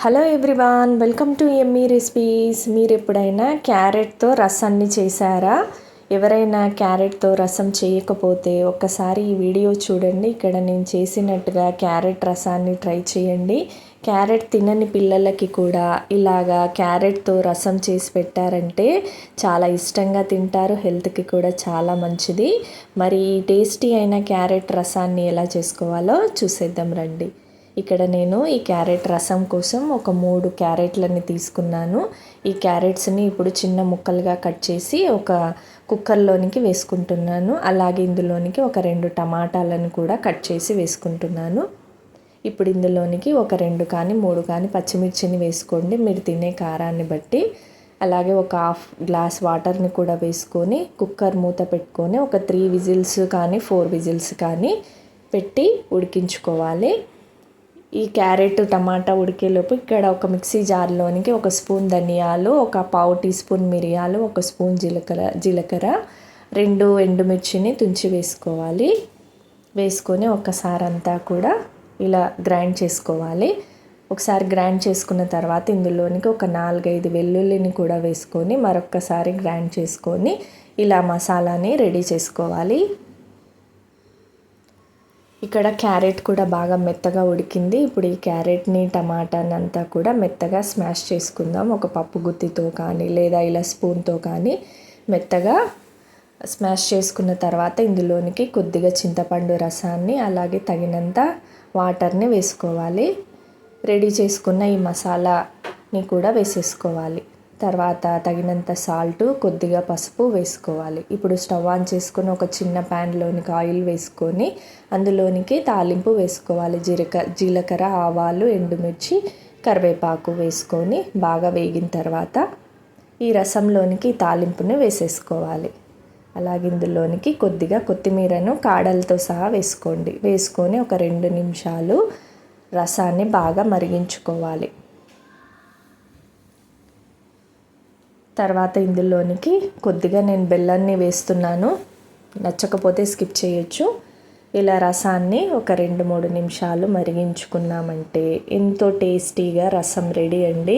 Hello everyone, welcome to Emmy recipes. మీరు ఎప్పుడైనా క్యారెట్తో రసాన్ని చేశారా? ఎవరైనా క్యారెట్తో రసం చేయకపోతే ఒక్కసారి ఈ వీడియో చూడండి. ఇక్కడ నేను చేసినట్టుగా క్యారెట్ రసాన్ని ట్రై చేయండి. క్యారెట్ తినని పిల్లలకి కూడా ఇలాగా క్యారెట్తో రసం చేసి పెట్టారంటే చాలా ఇష్టంగా తింటారు. హెల్త్కి కూడా చాలా మంచిది. మరి ఈ టేస్టీ అయిన క్యారెట్ రసాన్ని ఎలా చేసుకోవాలో చూసేద్దాం రండి. ఇక్కడ నేను ఈ క్యారెట్ రసం కోసం ఒక 3 క్యారెట్లని తీసుకున్నాను. ఈ క్యారెట్స్ని ఇప్పుడు చిన్న ముక్కలుగా కట్ చేసి ఒక కుక్కర్లోనికి వేసుకుంటున్నాను. అలాగే ఇందులోనికి ఒక 2 టమాటాలను కూడా కట్ చేసి వేసుకుంటున్నాను. ఇప్పుడు ఇందులోనికి ఒక 2 కానీ 3 కానీ పచ్చిమిర్చిని వేసుకోండి, మీరు తినే కారాన్ని బట్టి. అలాగే ఒక హాఫ్ గ్లాస్ వాటర్ని కూడా వేసుకొని కుక్కర్ మూత పెట్టుకొని ఒక 3 విజిల్స్ కానీ 4 విజిల్స్ కానీ పెట్టి ఉడికించుకోవాలి. ఈ క్యారెట్ టమాటా ఉడికేలోపు ఇక్కడ ఒక మిక్సీ జార్లోనికి 1 స్పూన్ ధనియాలు, ఒక పావు టీ స్పూన్ మిరియాలు, 1 స్పూన్ జీలకర్ర 2 ఎండుమిర్చిని తుంచి వేసుకోవాలి. వేసుకొని ఒకసారి అంతా కూడా ఇలా గ్రైండ్ చేసుకోవాలి. ఒకసారి గ్రైండ్ చేసుకున్న తర్వాత ఇందులోనికి ఒక 4-5 వెల్లుల్లిని కూడా వేసుకొని మరొక్కసారి గ్రైండ్ చేసుకొని ఇలా మసాలాని రెడీ చేసుకోవాలి. ఇక్కడ క్యారెట్ కూడా బాగా మెత్తగా ఉడికింది. ఇప్పుడు ఈ క్యారెట్ని టమాటాని అంతా కూడా మెత్తగా స్మాష్ చేసుకుందాం. ఒక పప్పు గుత్తితో కానీ లేదా ఇలా స్పూన్తో కానీ మెత్తగా స్మాష్ చేసుకున్న తర్వాత ఇందులోనికి కొద్దిగా చింతపండు రసాన్ని అలాగే తగినంత వాటర్ని వేసుకోవాలి. రెడీ చేసుకున్న ఈ మసాలాని కూడా వేసేసుకోవాలి. తర్వాత తగినంత సాల్ట్, కొద్దిగా పసుపు వేసుకోవాలి. ఇప్పుడు స్టవ్ ఆన్ చేసుకొని ఒక చిన్న ప్యాన్లోనికి ఆయిల్ వేసుకొని అందులోనికి తాలింపు వేసుకోవాలి. జీలకర్ర, ఆవాలు, ఎండుమిర్చి, కరివేపాకు వేసుకొని బాగా వేగిన తర్వాత ఈ రసంలోనికి తాలింపుని వేసేసుకోవాలి. అలాగే ఇందులోనికి కొద్దిగా కొత్తిమీరను కాడలతో సహా వేసుకోండి. వేసుకొని ఒక 2 నిమిషాలు రసాన్ని బాగా మరిగించుకోవాలి. తర్వాత ఇందులోనికి కొద్దిగా నేను బెల్లాన్ని వేస్తున్నాను, నచ్చకపోతే స్కిప్ చేయొచ్చు. ఇలా రసాన్ని ఒక 2-3 నిమిషాలు మరిగించుకున్నామంటే ఎంతో టేస్టీగా రసం రెడీ అండి.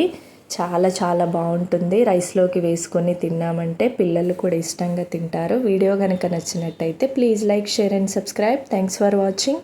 చాలా చాలా బాగుంటుంది. రైస్లోకి వేసుకొని తిన్నామంటే పిల్లలు కూడా ఇష్టంగా తింటారు. వీడియో కనుక నచ్చినట్టయితే please like, share and subscribe. Thanks for watching.